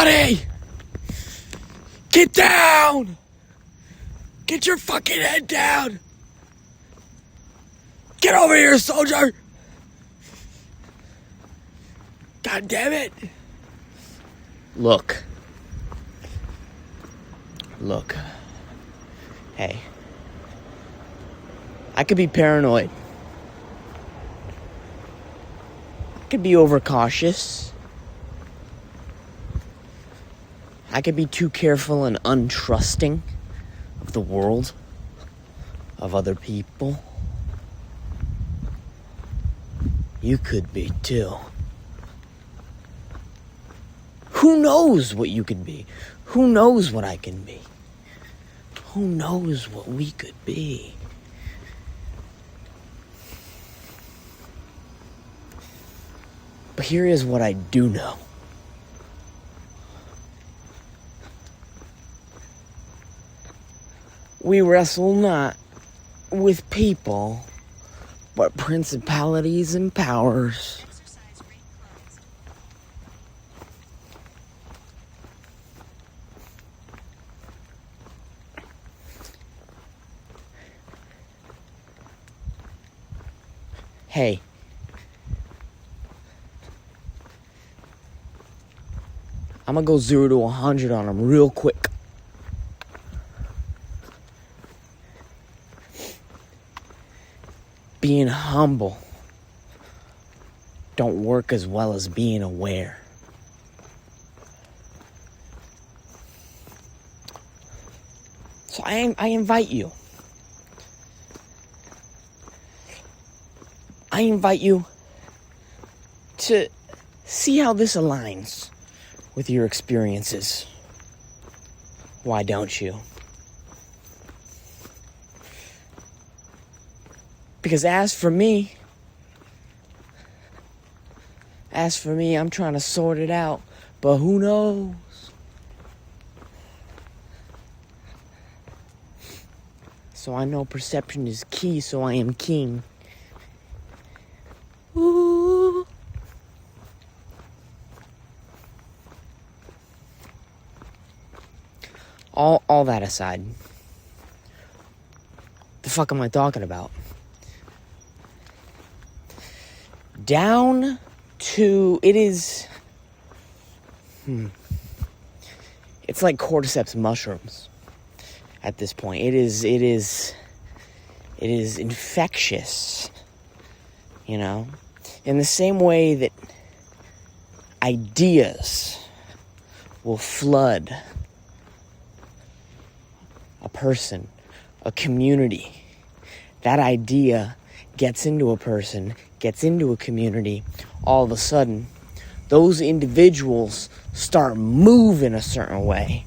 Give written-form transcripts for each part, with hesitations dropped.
Everybody! Get down! Get your fucking head down! Get over here, soldier! God damn it! Look. Hey. I could be paranoid. I could be overcautious. I could be too careful and untrusting of the world, of other people. You could be too. Who knows what you could be? Who knows what I can be? Who knows what we could be? But here is what I do know. We wrestle not with people, but principalities and powers. Hey. I'm gonna go 0 to 100 on them real quick. Being humble don't work as well as being aware. So I invite you. I invite you to see how this aligns with your experiences. Why don't you? Because as for me, I'm trying to sort it out, but who knows? So I know perception is key, so I am king. Ooh. All that aside, the fuck am I talking about? Down to, it is, it's like cordyceps mushrooms at this point. It is infectious, you know, in the same way that ideas will flood a person, a community. That idea gets into a person, gets into a community. All of a sudden, those individuals start moving a certain way.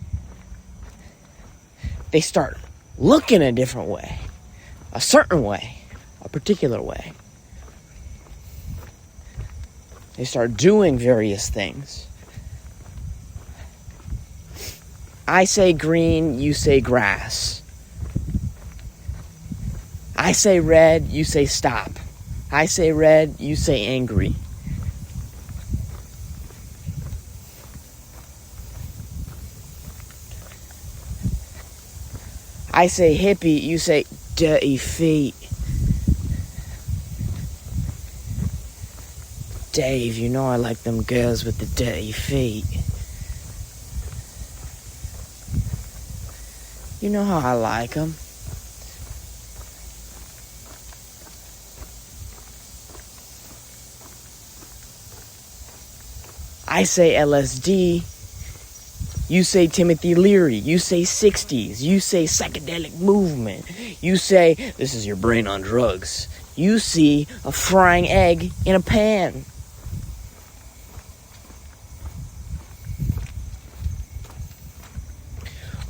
They start looking a different way, a certain way, a particular way. They start doing various things. I say green, you say grass. I say red, you say stop. I say red, you say angry. I say hippie, you say dirty feet. Dave, you know I like them girls with the dirty feet. You know how I like them. I say LSD, you say Timothy Leary, you say 60s, you say psychedelic movement, you say this is your brain on drugs, you see a frying egg in a pan.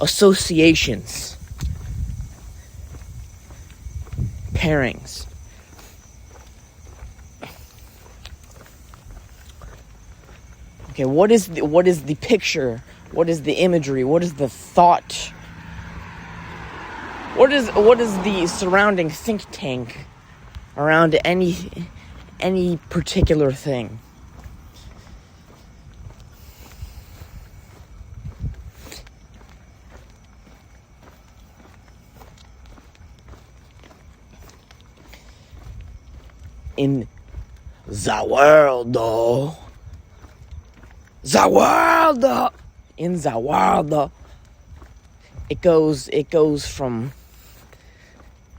Associations, pairings. Okay, what is the picture? What is the imagery? What is the thought? What is the surrounding think tank around any particular thing? in the world, though. The world, though. In the world, though. It goes from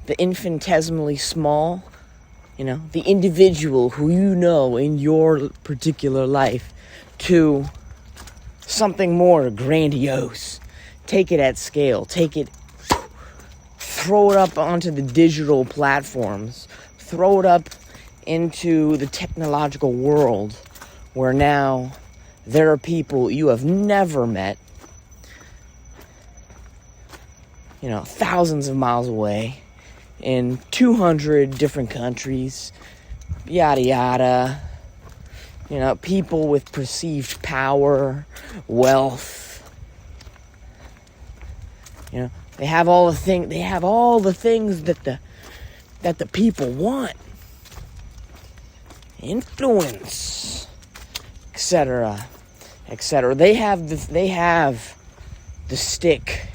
the infinitesimally small, the individual who you know in your particular life, to something more grandiose. Take it at scale. Take it, throw it up onto the digital platforms. Throw it up into the technological world, where now there are people you have never met, thousands of miles away, in 200 different countries, yada yada. People with perceived power, wealth. They have all the things that the people want. Influence, etc., etc. They have the stick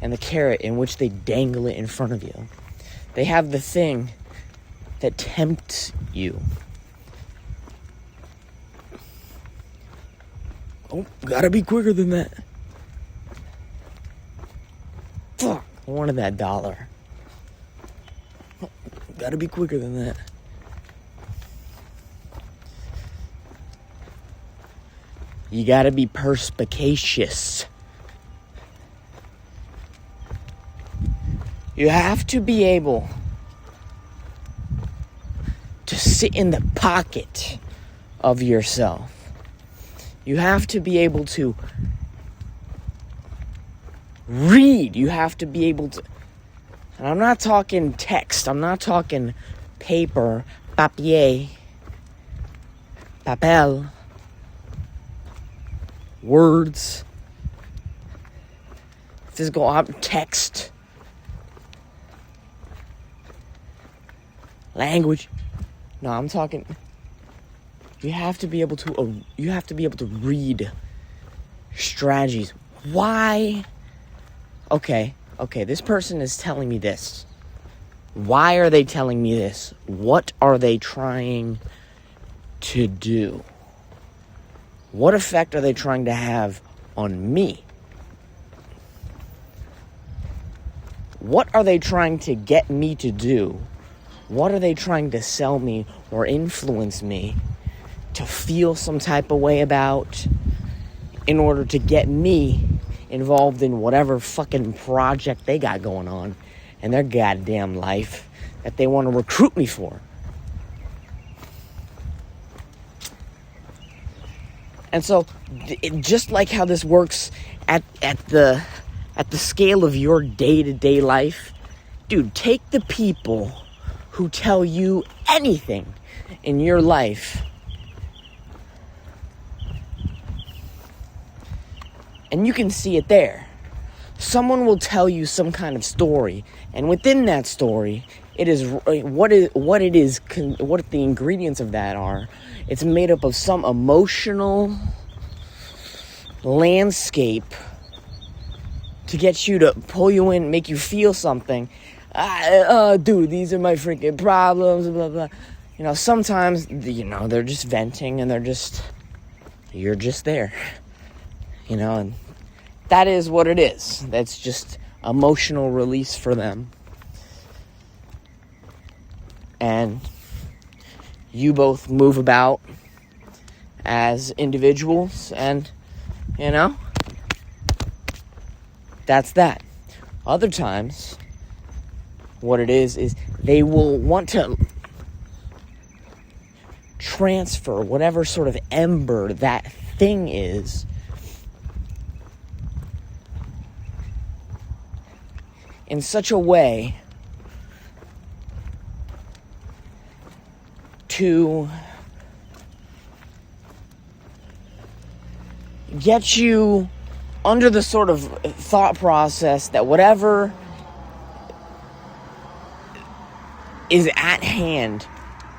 and the carrot in which they dangle it in front of you. They have the thing that tempts you. Oh, gotta be quicker than that. Fuck, I wanted that $1. Gotta be quicker than that. You gotta be perspicacious. You have to be able to sit in the pocket of yourself. You have to be able to read. You have to be able to... And I'm not talking text. I'm not talking paper, papier, papel, words, physical text, language. No, I'm talking... You have to be able to read strategies. Why? Okay, this person is telling me this. Why are they telling me this? What are they trying to do? What effect are they trying to have on me? What are they trying to get me to do? What are they trying to sell me or influence me to feel some type of way about, in order to get me involved in whatever fucking project they got going on in their goddamn life that they want to recruit me for? And so, just like how this works at the scale of your day-to-day life, dude, take the people who tell you anything in your life, and you can see it there. Someone will tell you some kind of story, and within that story, it is what the ingredients of that are. It's made up of some emotional landscape to get you to pull you in, make you feel something. Dude, these are my freaking problems, blah, blah. Sometimes, they're just venting, and you're just there. And that is what it is. That's just emotional release for them. And you both move about as individuals, and, that's that. Other times, what it is they will want to transfer whatever sort of ember that thing is in such a way to get you under the sort of thought process that whatever is at hand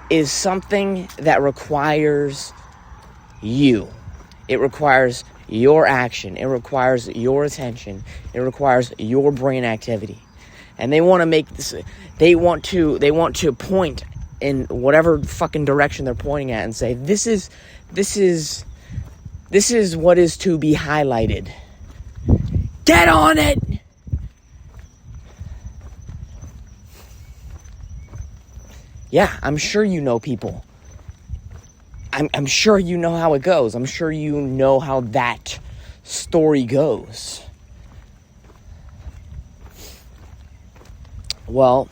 is something that requires you. It requires your action. It requires your attention. It requires your brain activity. And they want to make this, they want to point in whatever fucking direction they're pointing at and say, this is what is to be highlighted. Get on it! Yeah, I'm sure you know people. I'm sure you know how it goes. I'm sure you know how that story goes. Well,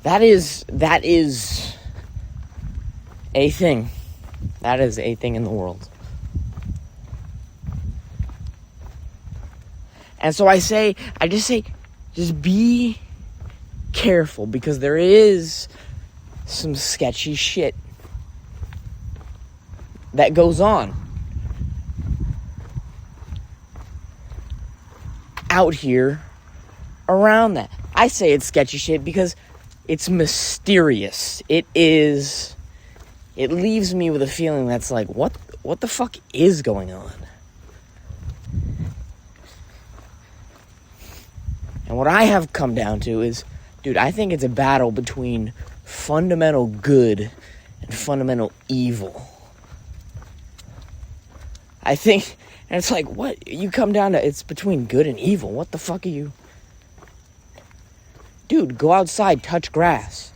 that is a thing. That is a thing in the world. And so I just say, just be careful, because there is some sketchy shit that goes on out here around that. I say it's sketchy shit because it's mysterious. It leaves me with a feeling that's like, what the fuck is going on? And what I have come down to is, dude, I think it's a battle between fundamental good and fundamental evil. I think, and it's like, what? You come down to, it's between good and evil. What the fuck are you? Dude, go outside, touch grass.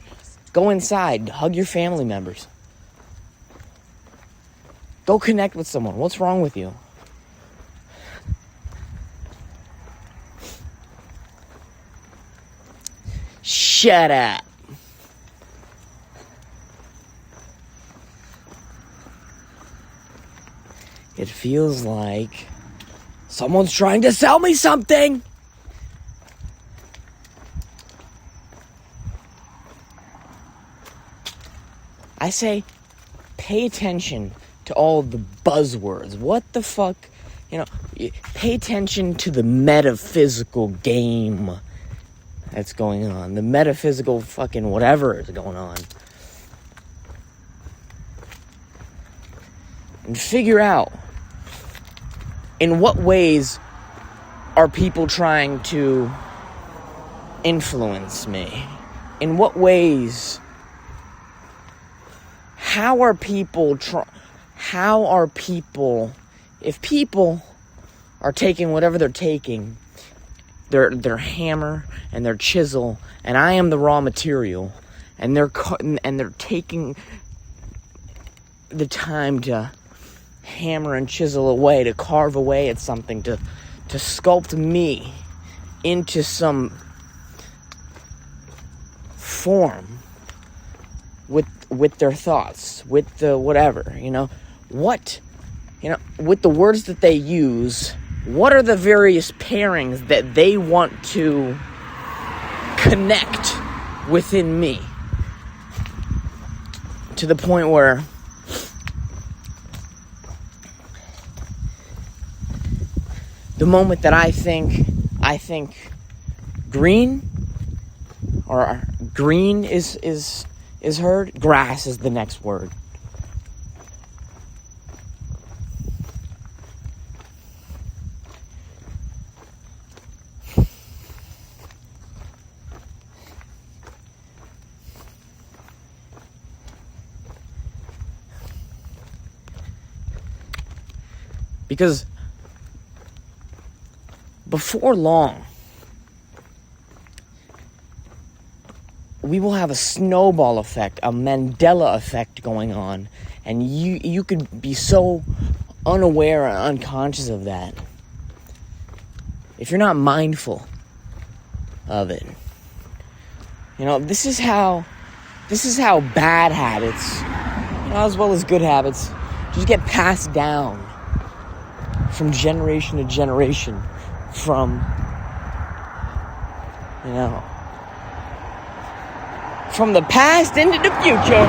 Go inside, hug your family members. Go connect with someone. What's wrong with you? Shut up. It feels like someone's trying to sell me something. I say, pay attention to all the buzzwords. What the fuck? Pay attention to the metaphysical game that's going on. The metaphysical fucking whatever is going on. And figure out, in what ways are people trying to influence me? In what ways? How are people, if people are taking whatever they're taking, their hammer and their chisel, and I am the raw material, and they're taking the time to hammer and chisel away, to carve away at something, to sculpt me into some form with their thoughts, with the whatever, with the words that they use. What are the various pairings that they want to connect within me? To the point where the moment that I think green, or green is heard, grass is the next word. Because before long, we will have a snowball effect, a Mandela effect going on, and you could be so unaware and unconscious of that if you're not mindful of it. This is how bad habits, as well as good habits, just get passed down from generation to generation, from the past into the future.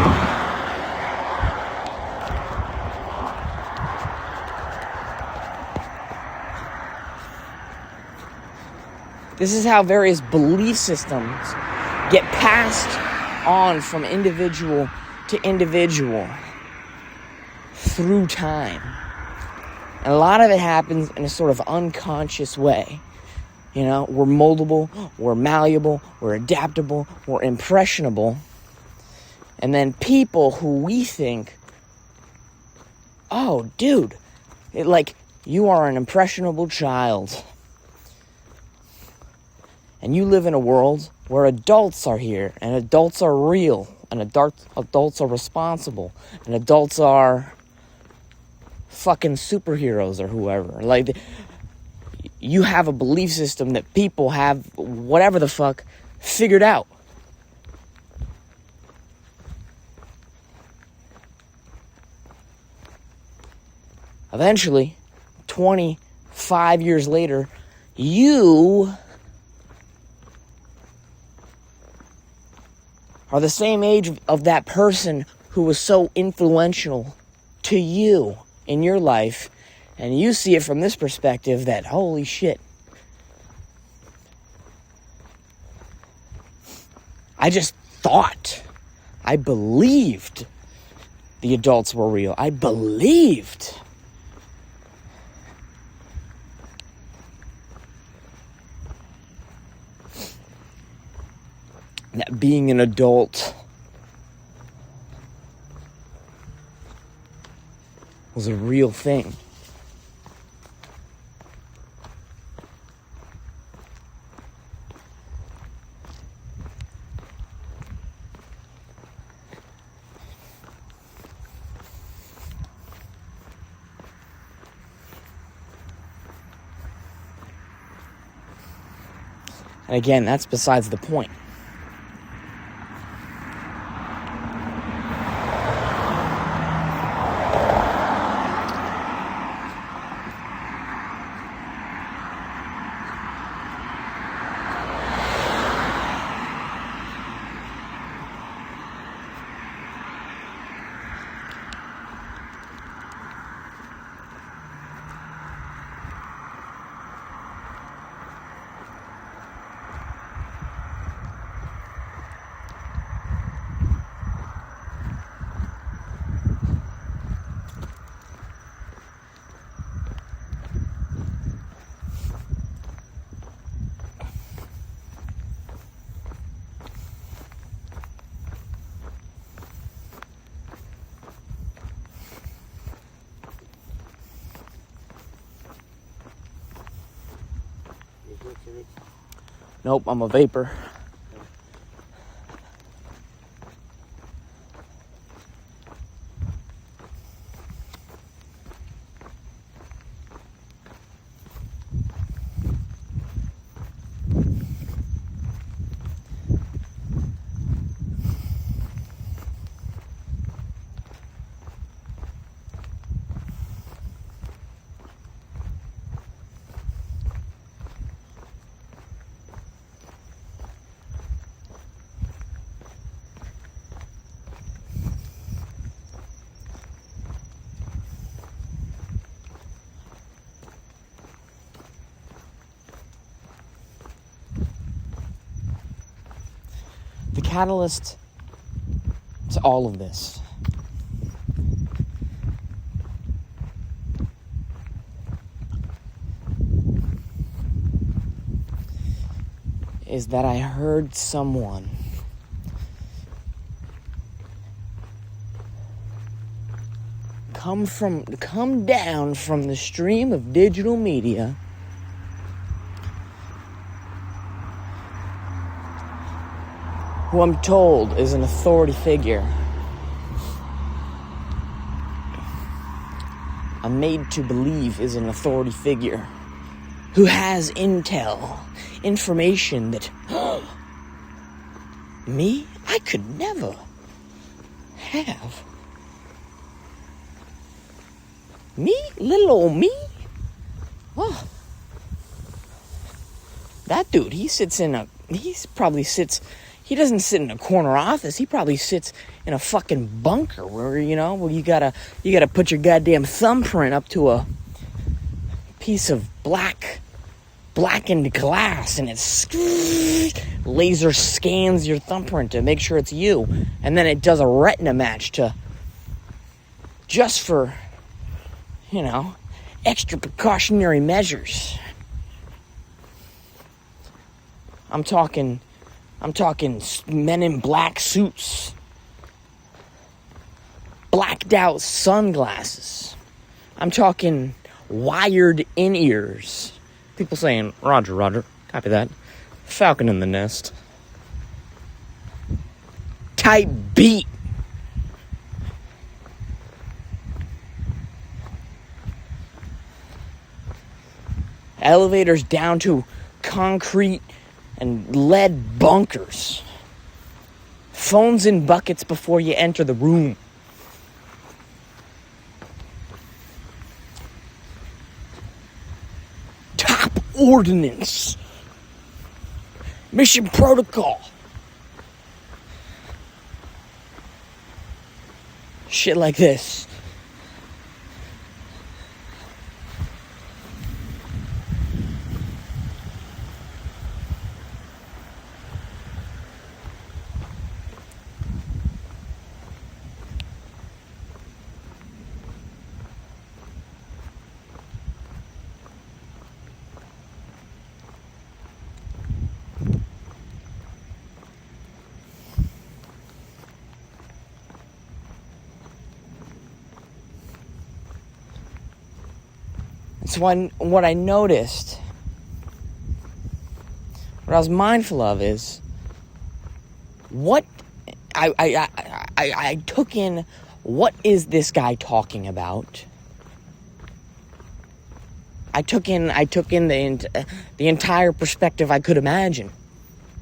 This is how various belief systems get passed on from individual to individual through time. And a lot of it happens in a sort of unconscious way. You know, we're moldable, we're malleable, we're adaptable, we're impressionable. And then people who we think, oh, dude, you are an impressionable child. And you live in a world where adults are here, and adults are real, and adults are responsible, and adults are fucking superheroes or whoever. Like, you have a belief system that people have, whatever the fuck, figured out. Eventually, 25 years later, you are the same age of that person who was so influential to you in your life, and you see it from this perspective that, holy shit, I just thought, I believed the adults were real. I believed that being an adult was a real thing. And again, that's besides the point. Nope, I'm a vapor. The catalyst to all of this is that I heard someone come down from the stream of digital media who I'm told is an authority figure. I'm made to believe is an authority figure who has intel, information that me, I could never have. Me? Little old me? Oh. That dude, he doesn't sit in a corner office. He probably sits in a fucking bunker where you gotta put your goddamn thumbprint up to a piece of blackened glass, and it laser scans your thumbprint to make sure it's you, and then it does a retina match just for extra precautionary measures. I'm talking men in black suits, blacked out sunglasses. I'm talking wired in-ears. People saying, Roger, Roger, copy that. Falcon in the nest. Type beat. Elevators down to concrete and lead bunkers. Phones in buckets before you enter the room. Top ordnance. Mission protocol. Shit like this. So what I noticed, what I was mindful of is, what I took in, what is this guy talking about? I took in the entire perspective I could imagine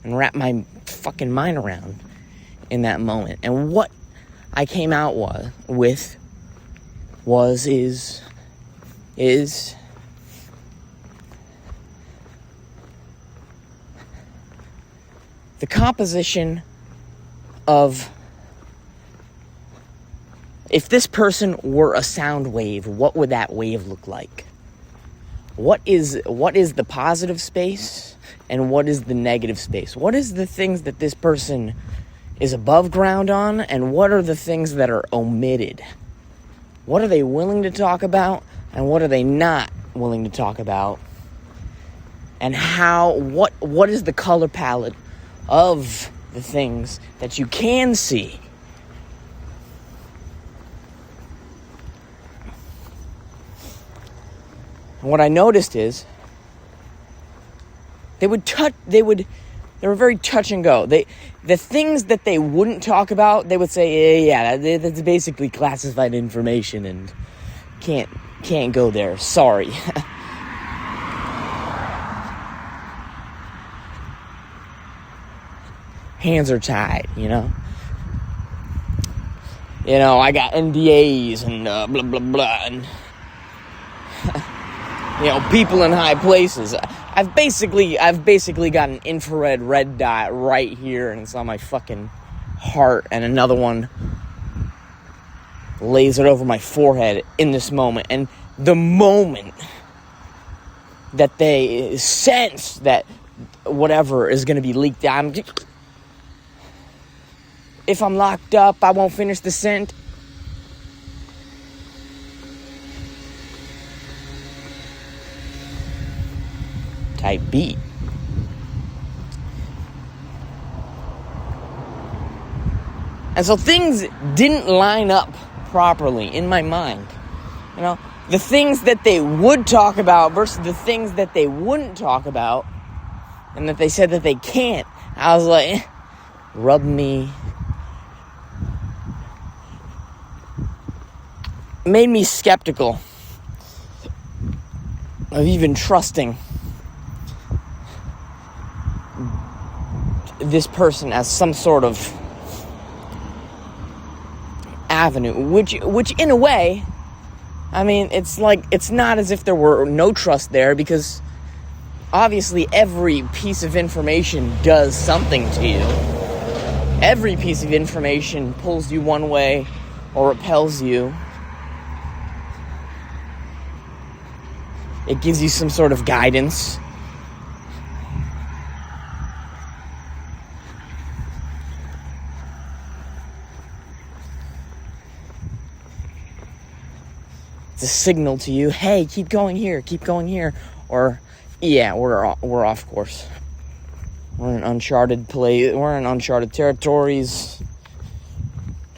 and wrap my fucking mind around in that moment. And what I came out with is the composition of, if this person were a sound wave, what would that wave look like? What is the positive space and what is the negative space? What is the things that this person is above ground on, and what are the things that are omitted? What are they willing to talk about, and what are they not willing to talk about? And what is the color palette of the things that you can see? And what I noticed is they were very touch and go. The things that they wouldn't talk about, they would say, yeah, that's basically classified information and can't go there. Sorry. Hands are tied, you know. I got NDAs and blah blah blah, and people in high places. I've basically got an infrared red dot right here, and it's on my fucking heart, and another one lays it over my forehead in this moment. And the moment that they sense that whatever is going to be leaked out, if I'm locked up, I won't finish the sentence. Type beat. And so things didn't line up properly in my mind. The things that they would talk about versus the things that they wouldn't talk about, and that they said that they can't. I was like, rub me. Made me skeptical of even trusting this person as some sort of avenue, which in a way, I mean, it's not as if there were no trust there, because obviously every piece of information does something to you. Every piece of information pulls you one way or repels you. It gives you some sort of guidance. It's a signal to you, hey, keep going here, or, yeah, we're off course. We're in uncharted territories.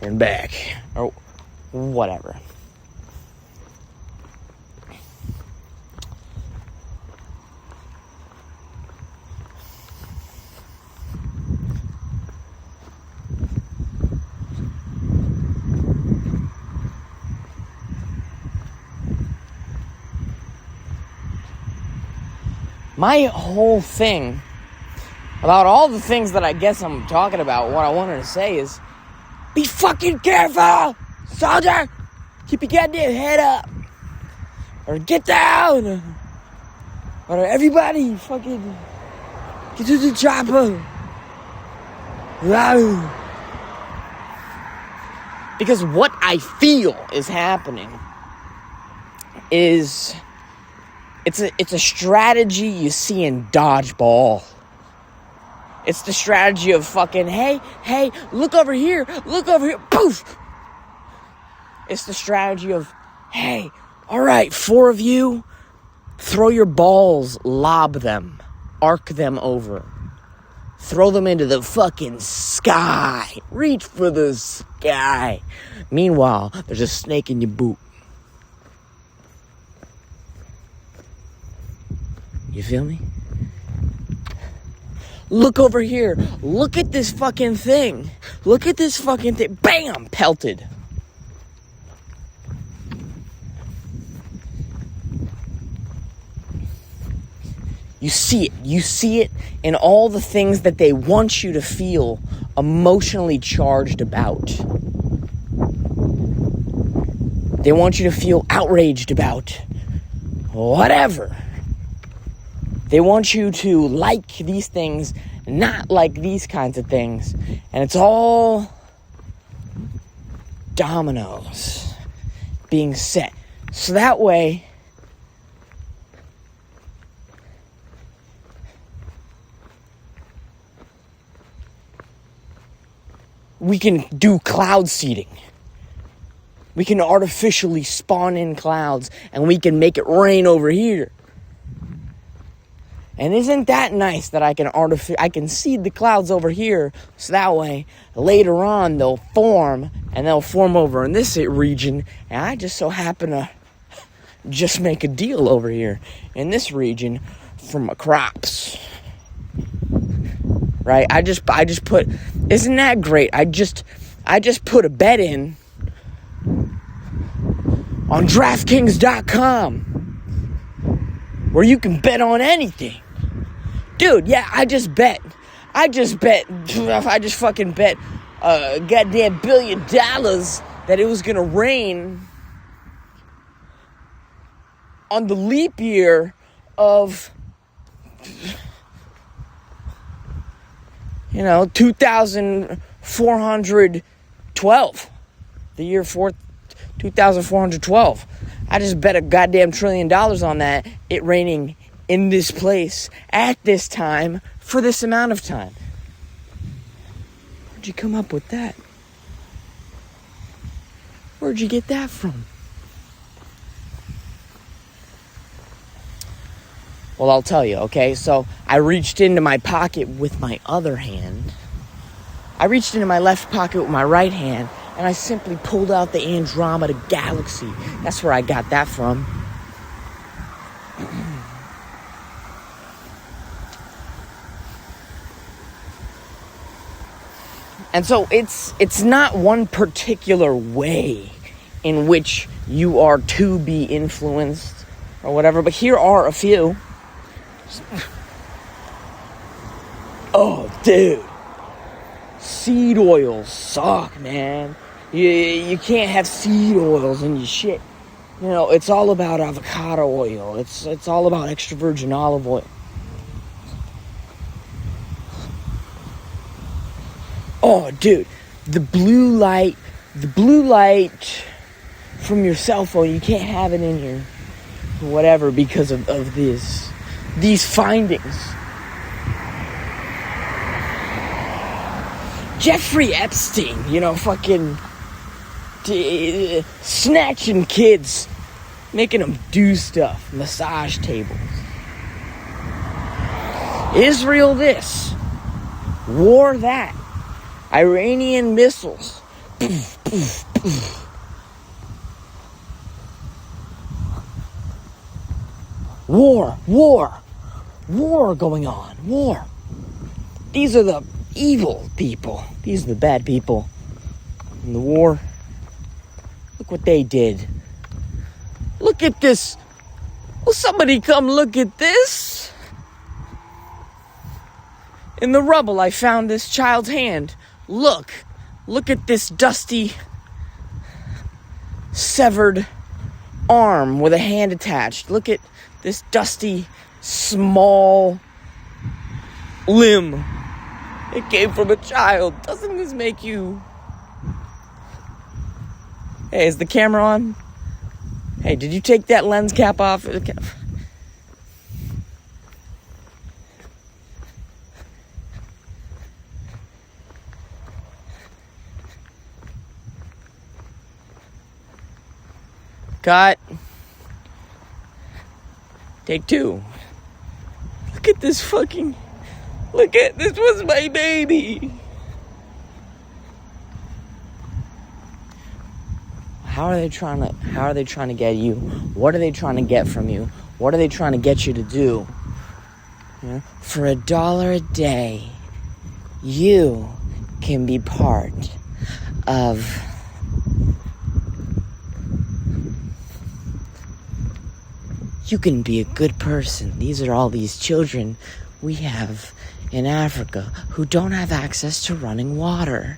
Turn back. Or whatever. My whole thing about all the things that I guess I'm talking about, what I wanted to say is, be fucking careful, soldier! Keep your goddamn head up! Or get down! Or everybody fucking get to the chopper! Because what I feel is happening is... It's a strategy you see in dodgeball. It's the strategy of fucking, hey, look over here, poof! It's the strategy of, hey, alright, 4 of you, throw your balls, lob them, arc them over. Throw them into the fucking sky. Reach for the sky. Meanwhile, there's a snake in your boot. You feel me? Look over here. Look at this fucking thing. Look at this fucking thing. Bam! Pelted. You see it. You see it in all the things that they want you to feel emotionally charged about. They want you to feel outraged about whatever. They want you to like these things, not like these kinds of things. And it's all dominoes being set. So that way, we can do cloud seeding. We can artificially spawn in clouds and we can make it rain over here. And isn't that nice that I can seed the clouds over here, so that way later on they'll form over in this region, and I just so happen to just make a deal over here in this region for my crops. Right? I just put, isn't that great? I just put a bet in on DraftKings.com where you can bet on anything. Dude, yeah, I just fucking bet a goddamn $1 billion that it was gonna rain on the leap year of, 2412. The year 2412. I just bet a goddamn $1 trillion on that, it raining in this place, at this time, for this amount of time. Where'd you come up with that? Where'd you get that from? Well, I'll tell you, okay? So, I reached into my pocket with my other hand. I reached into my left pocket with my right hand, and I simply pulled out the Andromeda Galaxy. That's where I got that from. And so it's not one particular way in which you are to be influenced or whatever, but here are a few. Oh, dude. Seed oils suck, man. You can't have seed oils in your shit. It's all about avocado oil. It's all about extra virgin olive oil. Oh, dude, the blue light from your cell phone, you can't have it in here, whatever, because of these findings. Jeffrey Epstein, fucking snatching kids, making them do stuff, massage tables. Israel this, War that. Iranian missiles. War going on. War. These are the evil people. These are the bad people in the war. Look what they did. Look at this. Will somebody come look at this? In the rubble, I found this child's hand. Look at this dusty, severed arm with a hand attached. Look at this dusty, small limb. It came from a child. Doesn't this make you... Hey, is the camera on? Hey, did you take that lens cap off? Cut. Take two. Look at this fucking... this was my baby. How are they trying to get you? What are they trying to get from you? What are they trying to get you to do? For $1 a day, you can be part of you can be a good person. These are all these children we have in Africa who don't have access to running water.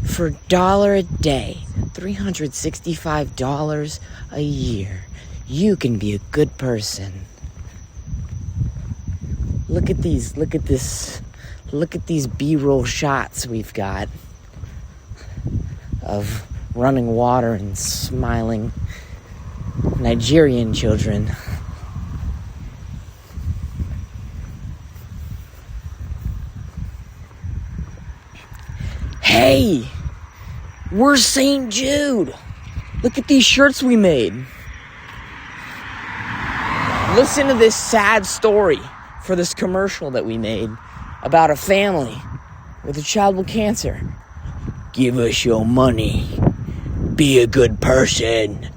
For $1 a day, $365 a year, you can be a good person. Look at these B-roll shots we've got of running water and smiling Nigerian children. Hey, we're St. Jude. Look at these shirts we made. Listen to this sad story for this commercial that we made about a family with a child with cancer. Give us your money. Be a good person.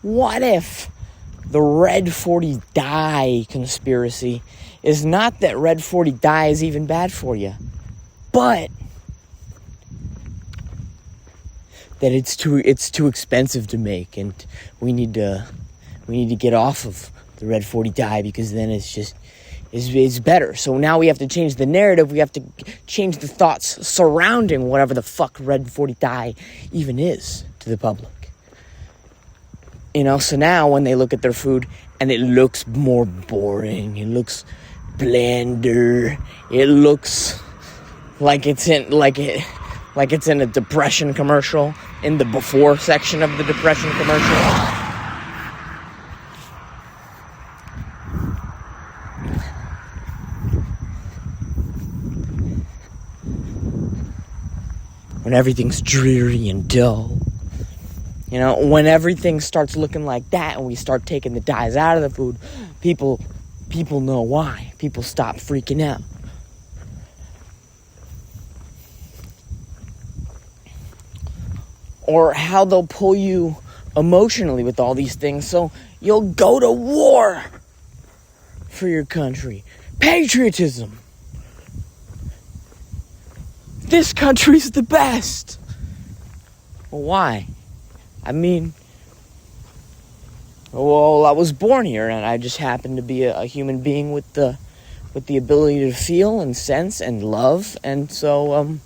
What if the Red 40 dye conspiracy is not that Red 40 dye is even bad for you, but that it's too expensive to make, and we need to get off of the Red 40 dye because then it's better. So now we have to change the narrative. We have to change the thoughts surrounding whatever the fuck Red 40 dye even is to the public. So now when they look at their food and it looks more boring, it looks blander, it looks like it's in a depression commercial, in the before section of the depression commercial. When everything's dreary and dull. When everything starts looking like that and we start taking the dyes out of the food, people know why. People stop freaking out. Or how they'll pull you emotionally with all these things, so you'll go to war for your country. Patriotism. This country's the best. Well, why? I was born here, and I just happen to be a human being with the ability to feel and sense and love, and so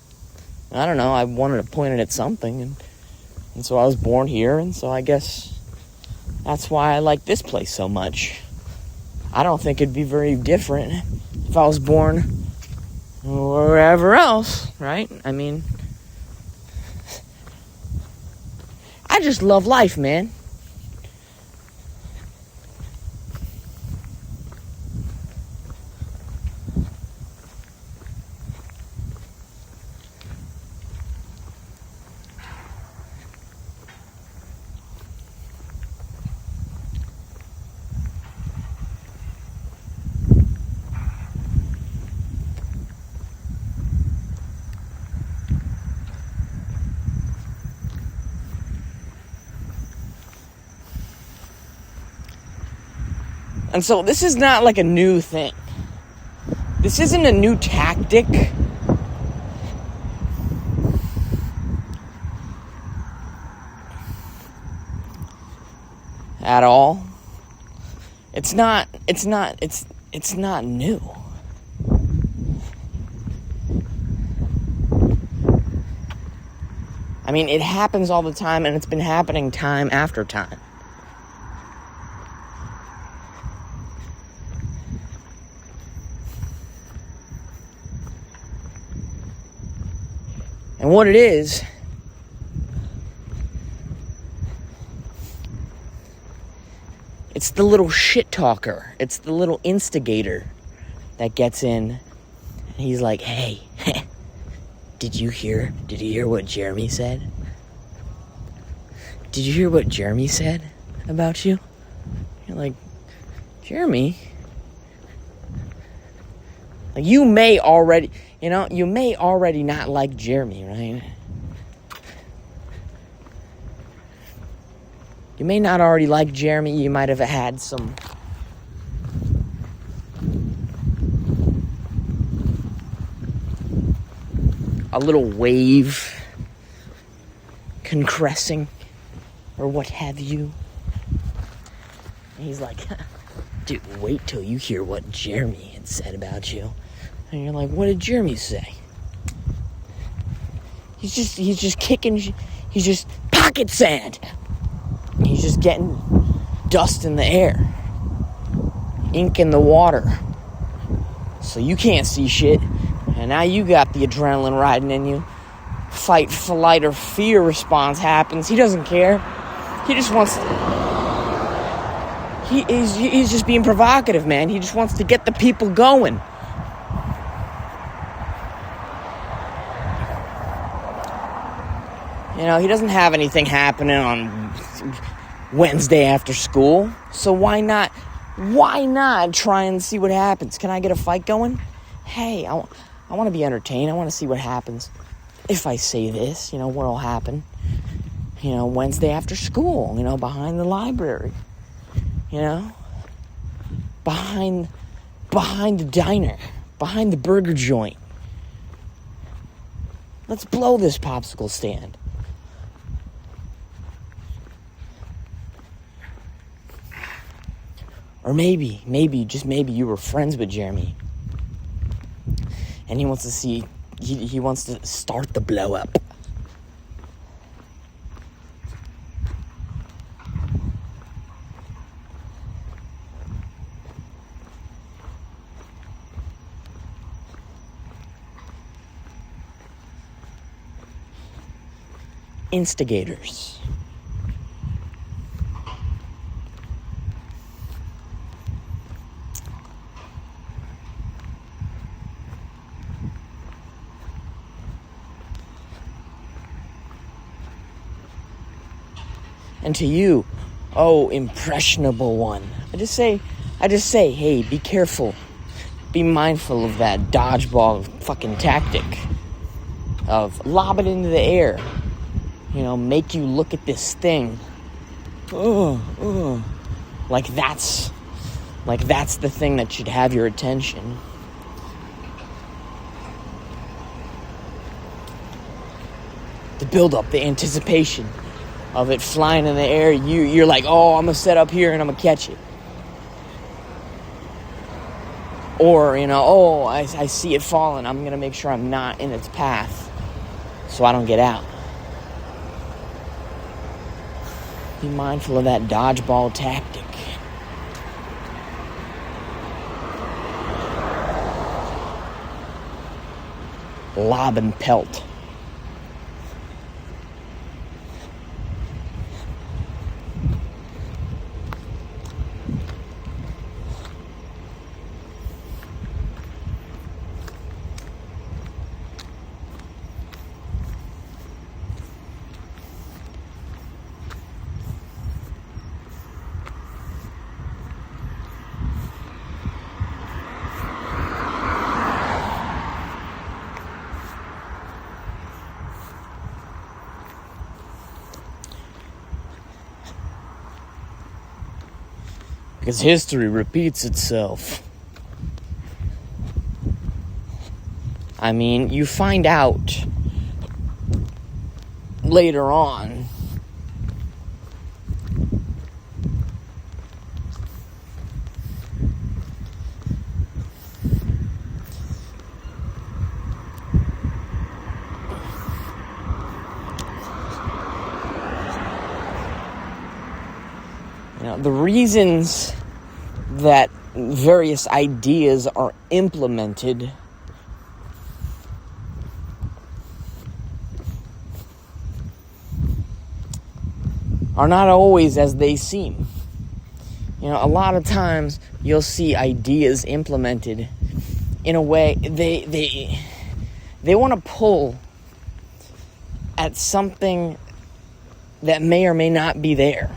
I don't know. I wanted to point it at something, and so I was born here, and so I guess that's why I like this place so much. I don't think it'd be very different if I was born or wherever else, right? I mean, I just love life, man. And so this is not like a new thing. This isn't a new tactic. At all. It's not new. I mean, it happens all the time, and it's been happening time after time. And what it is, it's the little shit talker. It's the little instigator that gets in. And he's like, hey, did you hear what Jeremy said? Did you hear what Jeremy said about you? You're like, Jeremy? Like, you may already not like Jeremy, right? You may not already like Jeremy. You might have had a little wave concressing or what have you. And he's like, dude, wait till you hear what Jeremy had said about you. And you're like, what did Jeremy say? He's just kicking, he's just pocket sand. He's just getting dust in the air, ink in the water. So you can't see shit. And now you got the adrenaline riding in you. Fight, flight, or fear response happens. He doesn't care. He just wants he's just being provocative, man. He just wants to get the people going. You know, he doesn't have anything happening on Wednesday after school. So why not try and see what happens? Can I get a fight going? Hey, I want to be entertained. I want to see what happens. If I say this, you know, what'll happen? You know, Wednesday after school, you know, behind the library. You know? Behind the diner. Behind the burger joint. Let's blow this popsicle stand. Or maybe, just maybe you were friends with Jeremy. And he wants to see, he wants to start the blow up. Instigators. And to you, oh, impressionable one, I just say, hey, be careful. Be mindful of that dodgeball fucking tactic of lob it into the air. You know, make you look at this thing. Like that's the thing that should have your attention. The build-up, the anticipation of it flying in the air, you're like, oh, I'm gonna set up here and I'm gonna catch it. Or, you know, oh, I see it falling, I'm gonna make sure I'm not in its path so I don't get out. Be mindful of that dodgeball tactic. lob and pelt. Because history repeats itself. I mean, you find out later on the reasons that various ideas are implemented are not always as they seem. A lot of times you'll see ideas implemented in a way they want to pull at something that may or may not be there.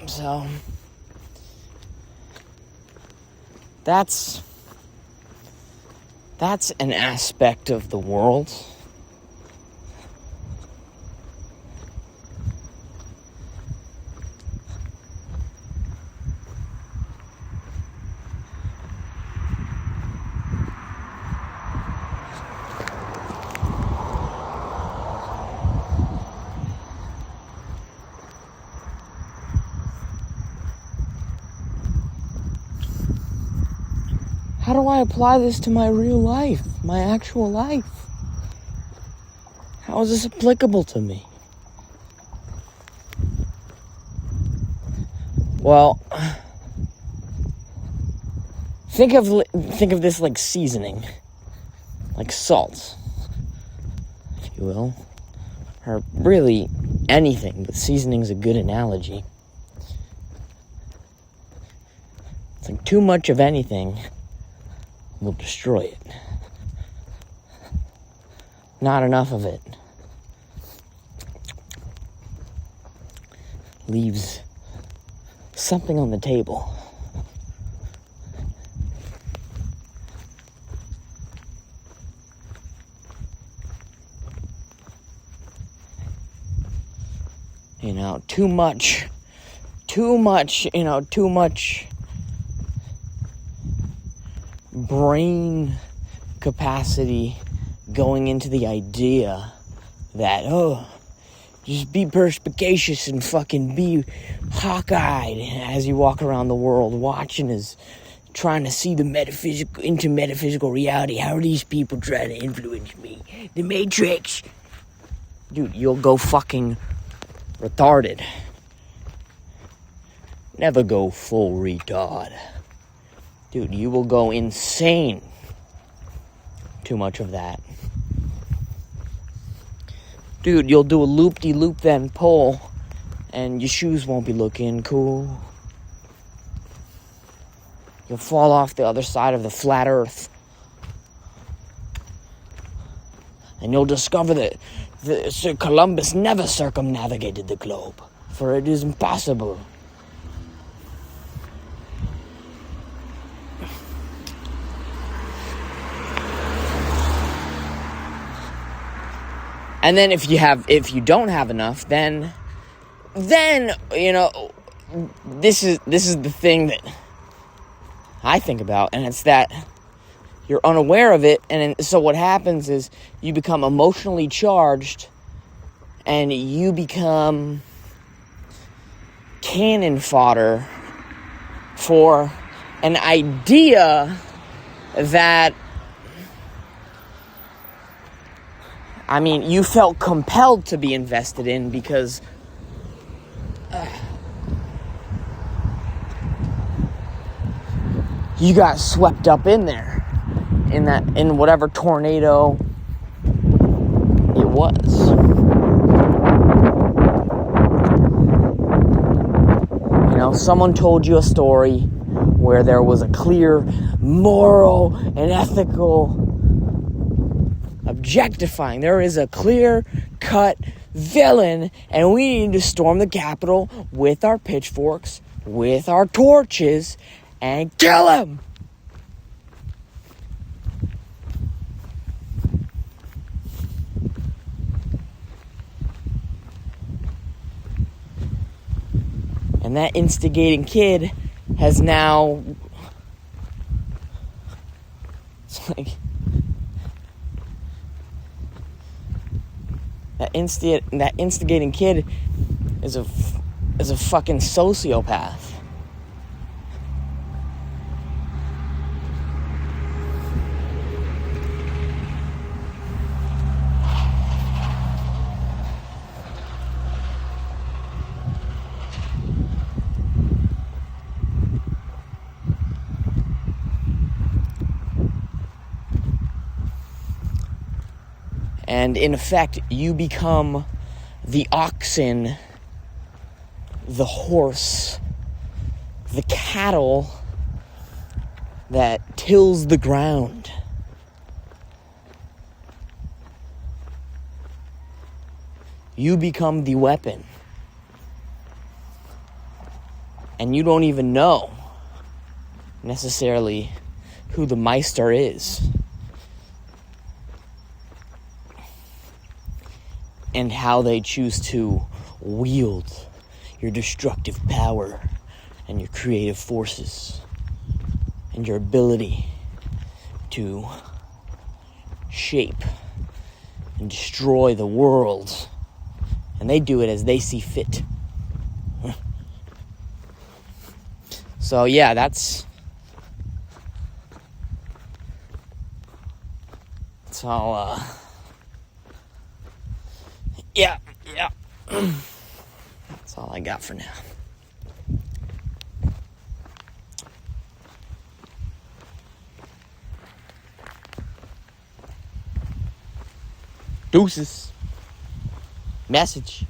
So that's an aspect of the world. how do I apply this to my real life, my actual life? How is this applicable to me? Well, think of this like seasoning, like salt, if you will, or really anything, but seasoning's a good analogy. It's like too much of anything will destroy it. Not enough of it leaves something on the table. You know, too much, brain capacity going into the idea that, just be perspicacious and fucking be hawk-eyed as you walk around the world watching as trying to see the metaphysical reality. How are these people trying to influence me? The Matrix. Dude, you'll go fucking retarded. Never go full retard. Dude, you will go insane. Too much of that. Dude, you'll do a loop-de-loop then pull, and your shoes won't be looking cool. You'll fall off the other side of the flat earth. And you'll discover that Sir Columbus never circumnavigated the globe, for it is impossible. And then if you don't have enough, then you know, this is the thing that I think about, and it's that you're unaware of it, and so what happens is you become emotionally charged, and you become cannon fodder for an idea that, I mean, you felt compelled to be invested in because you got swept up in there, in whatever tornado it was. You know, someone told you a story where there was a clear moral and ethical objectifying. There is a clear-cut villain, and we need to storm the Capitol with our pitchforks, with our torches, and kill him! And that instigating kid has now... It's like... That instigating kid is a fucking sociopath. And in effect, you become the oxen, the horse, the cattle that tills the ground. You become the weapon. And you don't even know necessarily who the Meister is. And how they choose to wield your destructive power and your creative forces and your ability to shape and destroy the world. And they do it as they see fit. So yeah, that's It's all, yeah. That's all I got for now. Deuces. Message.